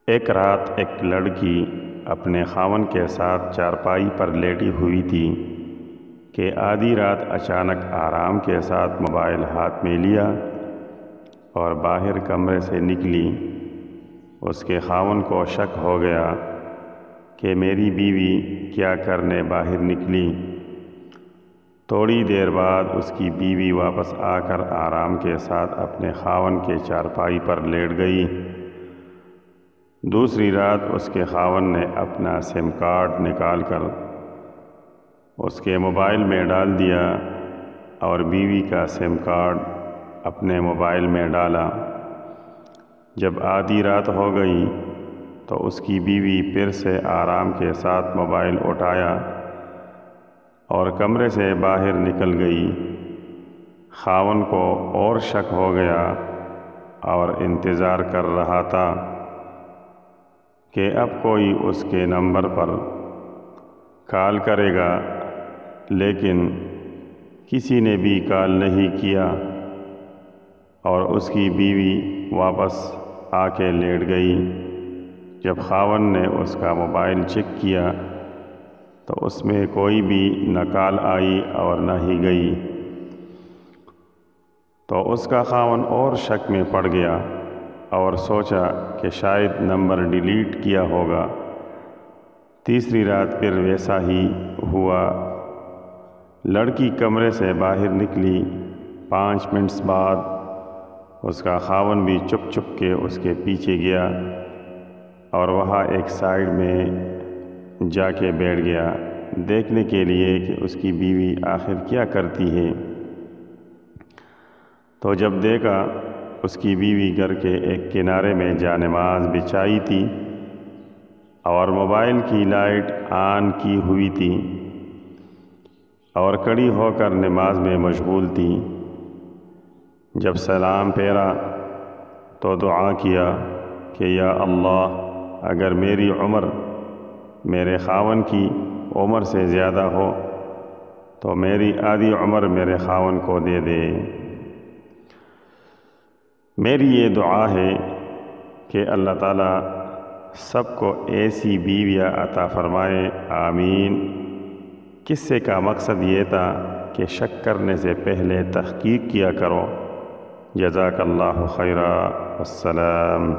ایک رات ایک لڑکی اپنے خاوند کے ساتھ چارپائی پر لیٹی ہوئی تھی کہ آدھی رات اچانک آرام کے ساتھ موبائل ہاتھ میں لیا اور باہر کمرے سے نکلی۔ اس کے خاوند کو شک ہو گیا کہ میری بیوی کیا کرنے باہر نکلی۔ تھوڑی دیر بعد اس کی بیوی واپس آ کر آرام کے ساتھ اپنے خاوند کے چارپائی پر لیٹ گئی۔ دوسری رات اس کے خاوند نے اپنا سم کارڈ نکال کر اس کے موبائل میں ڈال دیا اور بیوی کا سم کارڈ اپنے موبائل میں ڈالا۔ جب آدھی رات ہو گئی تو اس کی بیوی پھر سے آرام کے ساتھ موبائل اٹھایا اور کمرے سے باہر نکل گئی۔ خاوند کو اور شک ہو گیا اور انتظار کر رہا تھا کہ اب کوئی اس کے نمبر پر کال کرے گا، لیکن کسی نے بھی کال نہیں کیا اور اس کی بیوی واپس آ کے لیٹ گئی۔ جب خاوند نے اس کا موبائل چیک کیا تو اس میں کوئی بھی نہ کال آئی اور نہ ہی گئی، تو اس کا خاوند اور شک میں پڑ گیا اور سوچا کہ شاید نمبر ڈیلیٹ کیا ہوگا۔ تیسری رات پھر ویسا ہی ہوا۔ لڑکی کمرے سے باہر نکلی۔ 5 منٹ بعد اس کا خاوند بھی چپ چپ کے اس کے پیچھے گیا اور وہاں ایک سائیڈ میں جا کے بیٹھ گیا دیکھنے کے لیے کہ اس کی بیوی آخر کیا کرتی ہے۔ تو جب دیکھا اس کی بیوی گھر کے ایک کنارے میں جا نماز بچھائی تھی اور موبائل کی لائٹ آن کی ہوئی تھی اور کھڑی ہو کر نماز میں مشغول تھی۔ جب سلام پھیرا تو دعا کیا کہ یا اللہ، اگر میری عمر میرے خاوند کی عمر سے زیادہ ہو تو میری آدھی عمر میرے خاوند کو دے دے۔ میری یہ دعا ہے کہ اللہ تعالیٰ سب کو ایسی بیویاں عطا فرمائے، آمین۔ قصے کا مقصد یہ تھا کہ شک کرنے سے پہلے تحقیق کیا کرو۔ جزاک اللہ خیرا، السلام۔